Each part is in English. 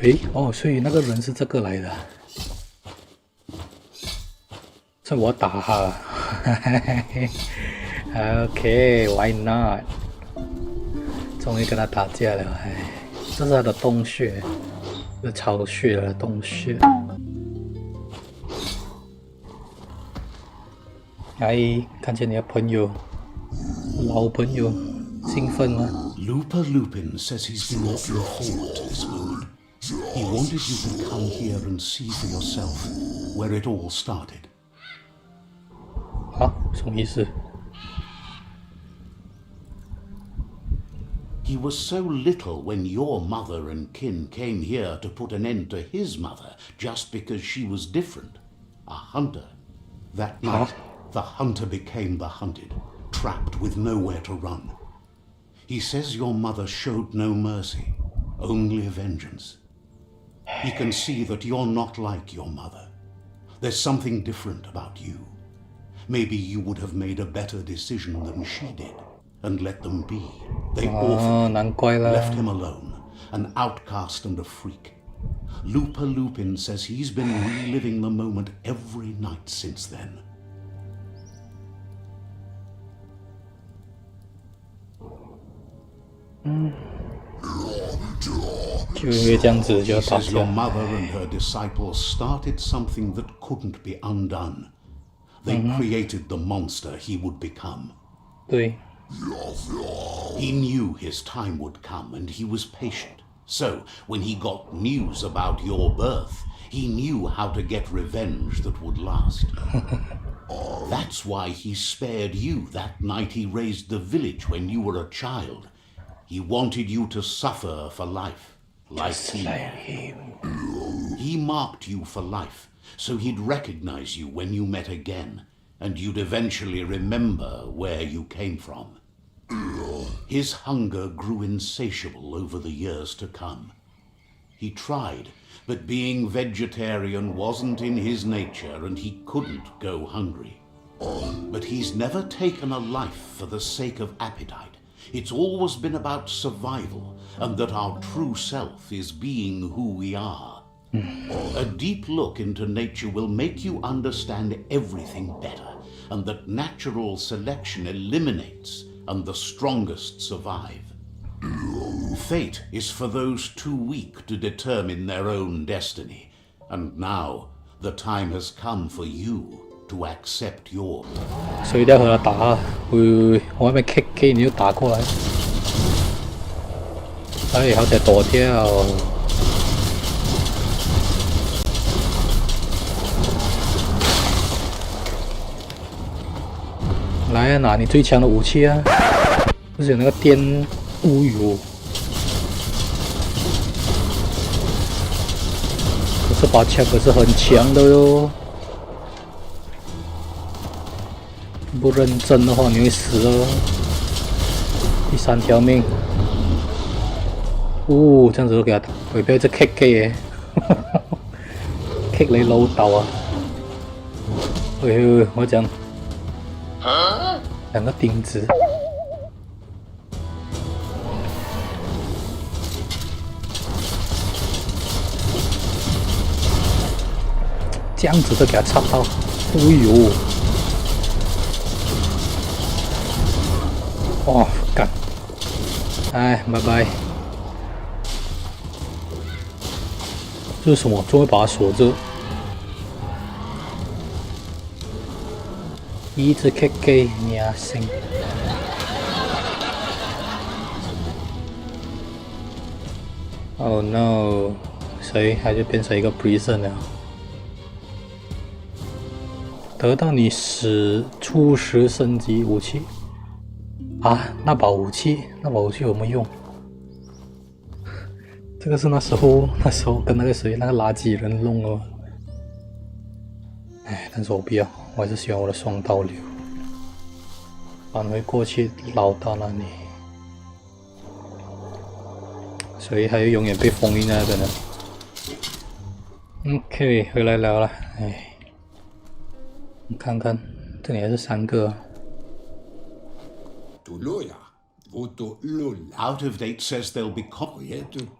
诶，哦，所以那个人是这个来的，所以我打他。OK，why not？ 终于跟他打架了，哎，这是他的洞穴，是巢穴的洞穴。哎，看见你的朋友，老朋友，兴奋吗？ Looper Lupin says he's been looking forward to this moment. He wanted you to come here and see for yourself where it all started. 啊，什么意思？ He was so little when your mother and kin came here to put an end to his mother just because she was different. A hunter. That night, the hunter became the hunted, trapped with nowhere to run. He says your mother showed no mercy, only vengeance. He can see that you're not like your mother. There's something different about you. Maybe you would have made a better decision than she did, and let them be. They orphaned him, left him alone, an outcast and a freak. Looper Lupin says he's been reliving the moment every night since then. He says your mother and her disciples started something that couldn't be undone. They created the monster he would become. 对。 He knew his time would come and he was patient. So, when he got news about your birth, he knew how to get revenge that would last. That's why he spared you that night he raised the village when you were a child. He wanted you to suffer for life, like him. He marked you for life, so he'd recognize you when you met again, and you'd eventually remember where you came from. His hunger grew insatiable over the years to come. He tried, but being vegetarian wasn't in his nature and he couldn't go hungry. But he's never taken a life for the sake of appetite. It's always been about survival and that our true self is being who we are. A deep look into nature will make you understand everything better, and that natural selection eliminates and the strongest survive. Fate is for those too weak to determine their own destiny, and now the time has come for you to accept yours. 所以一定要和他打啊！喂，我还没 kick 你就打过来，哎，好歹躲掉。来啊，拿你最强的武器啊！不是有那个电乌油？这把枪可是很强的哟，不认真的话你会死哦。第3条命。哦，这样子都给他打，我不要再 kick 耶，kick 你老豆啊！喂，我讲。2个钉子，这样子都给他插到，哎呦！哦，干！哎，拜拜！这是什么？终于把它锁着。一直 kick 娘生。Oh no！ 谁还是变成一个 prison 了？得到你初始升级武器啊！那把武器有没有用？这个是那时候跟那个谁那个垃圾人弄了。哎，但是我不要。我还是喜欢我的双刀流，返回过去老到那里，所以还有永远被封印那个呢。OK， 回来聊了，哎，你看看，这里还是3个。Tuloya, Out of date says they'll be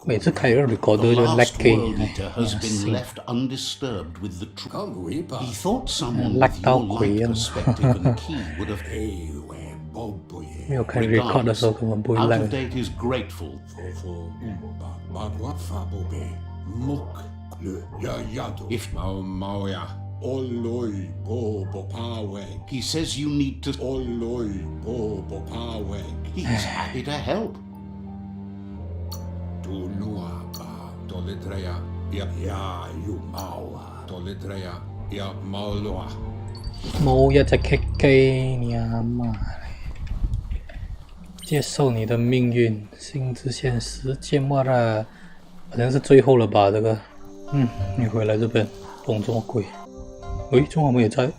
每次开个 recorder 就 The lag last 機 world eater has 哎 been 呀 left undisturbed with the truth. He thought someone Lag with 到 your 鬼 light 啊 perspective and key would have 没有开 record 的 regardless. 时候根本不会 Out lag of date is grateful. If he says you need to, he's happy to help. 冇一隻棘機，你阿媽！接受你的命運，星之线世界末日，好像是最后了吧？这个，你回来这边，动作鬼。喂，中华们也在。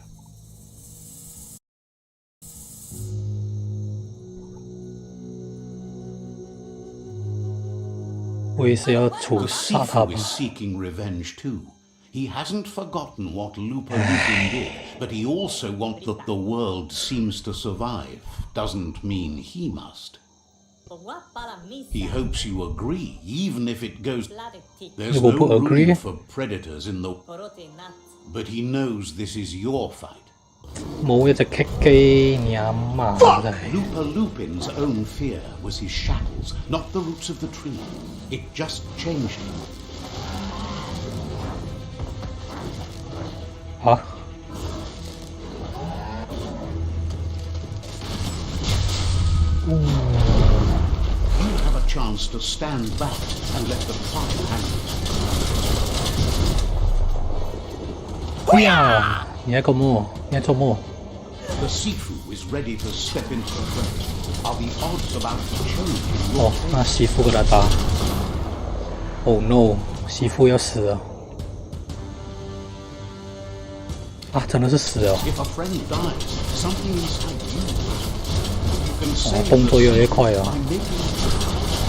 我也是要处杀他 Sifu 吧。 is seeking revenge too. He hasn't forgotten what Lupa Lupin did, but he also wants that the world seems to survive. Doesn't mean he must. He hopes you agree, even if it goes. There's You will no put agree? room for predators in the. But he knows this is your fight. 冇一隻棘機，你阿媽真係。 Lupa Lupin's own fear was his shackles, not the roots of the tree. It just changed him. 嚇！ You have a chance to stand back and let the fire handle it. 哎呀！你喺個麼？你喺做麼？ The Sifu is ready to step into the fray. Are the odds about to change in 哦 your，那媳婦給他打。Oh no！媳婦要死了。啊，真的是死了。 If a friend dies, something inside you. You can 哦 save，動作 the 越來越快啊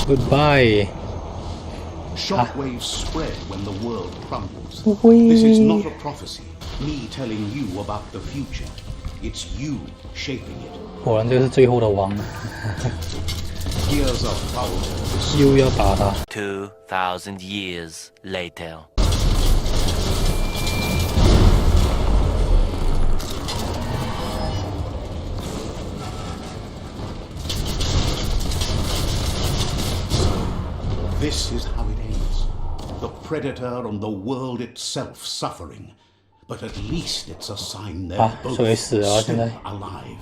by making！Goodbye。 shockwaves spread when the world crumbles. Whee. This is not a prophecy, me telling you about the future. It's you shaping it. 果然这是最後的王， Here's a power. 又要打他。 2,000 years later. This is how it ends. The predator and the world itself suffering. But at least it's a sign they're 啊， both 所以死了啊，现 still 在。 alive.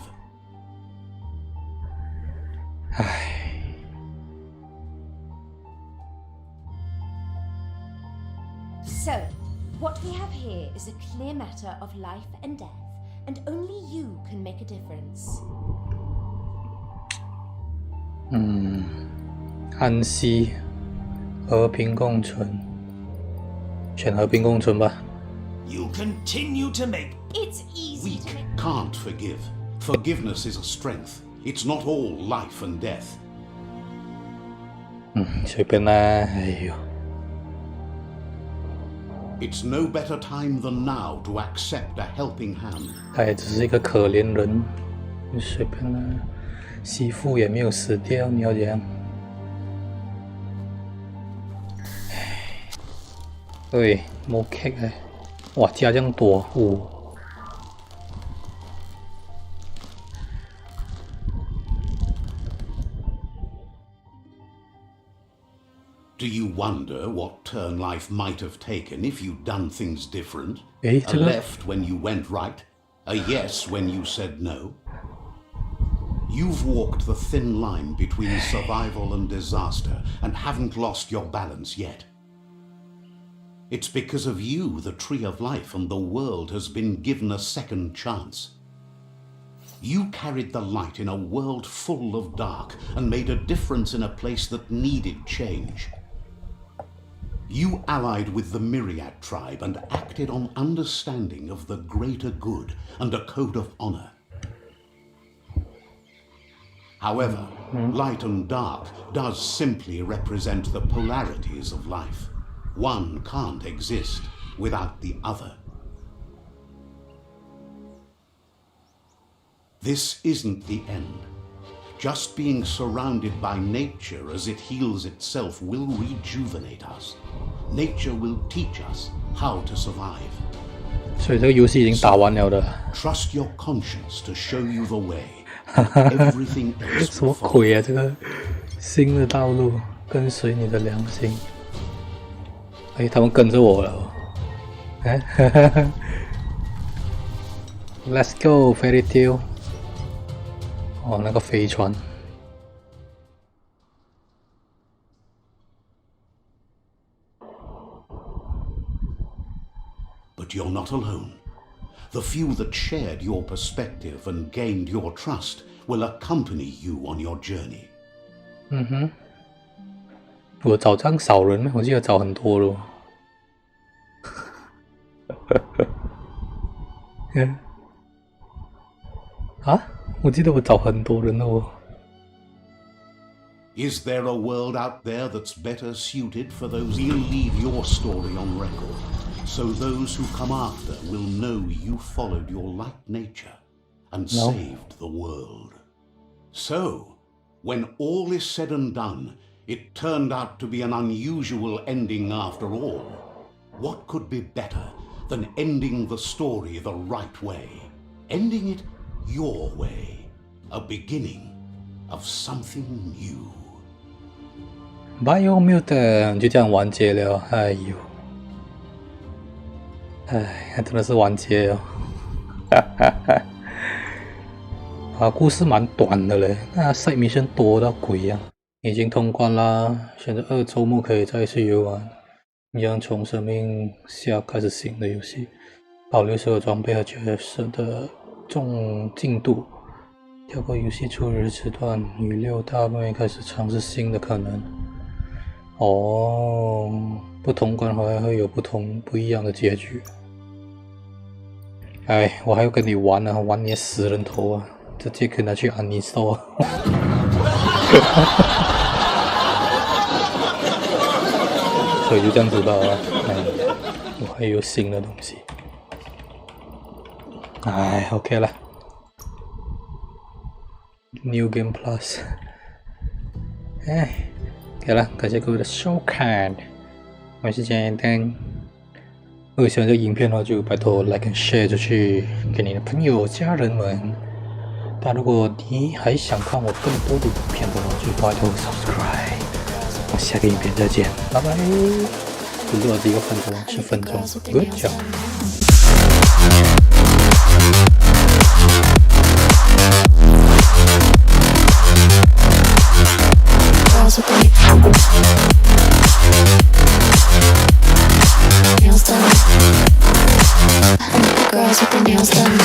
唉， So, what we have here is a clear matter of life and death, and only you can make a difference. 安息，和平共存，选和平共存吧。 You continue to make It's easy Weak to make. can't forgive. Forgiveness is a strength. It's not all life and death. 随便啦，哎呦， It's no better time than now to accept a helping hand. 他也只是一个可怜人，就随便啦。媳妇也没有死掉，你要怎样？唉，对，冇棘哎，哇，加这样多，Do you wonder what turn life might have taken if you'd done things different? 诶， A 这个 left when you went right, a yes when you said no. You've walked the thin line between survival and disaster and haven't lost your balance yet. It's because of you the tree of life and the world has been given a second chance. You carried the light in a world full of dark and made a difference in a place that needed change. You allied with the Myriad tribe and acted on understanding of the greater good and a code of honor. However, light and dark does simply represent the polarities of life. One can't exist without the other. This isn't the end. Just being surrounded by nature as it heals itself will rejuvenate us. Nature will teach us how to survive. 所以这个游戏已经打完了的。Trust your conscience to show you the way. Everything else 什么 will follow. 鬼啊？这个新的道路，跟随你的良心。哎，他们跟着我了。哎，Let's go, fairy tale。哦，那个飞船。But you're not alone. The few that shared your perspective and gained your trust will accompany you on your journey. 嗯哼，我找这样少人吗？我记得找很多了。啊，我记得我找很多人哦。Is there a world out there that's better suited for those? We'll leave your story on record, so those who come after will know you followed your light nature and saved the world. So, when all is said and done, it turned out to be an unusual ending after all. What could be better than ending the story the right way? Ending it your way. A beginning of something new. BIOMUTANT 就这样完结了，哎呦，哎，真的是完结哦。啊，故事蛮短的嘞，那 side mission 多到鬼样。已经通关啦，选择2周末可以再次游玩，一样从生命下开始新的游戏，保留所有装备和角色的进度，跳过游戏初日时段，与6大妹开始尝试新的可能。哦，不同关还会有不一样的结局。哎，我还要跟你玩啊，玩你的死人头啊，直接可以拿去uninstall啊。所以就这样子吧，哎，我还有新的东西。哎 ，OK 了 ，New Game Plus。哎。OK 了，感谢各位的收看，我是简单。如果喜欢这个影片的话，就拜托 like and share 出去给你的朋友、家人们。但如果你还想看我更多的影片的话，就拜托 subscribe。我下个影片再见，拜拜。录了1个分钟、10分钟 ，Good job。Girls with their nails done.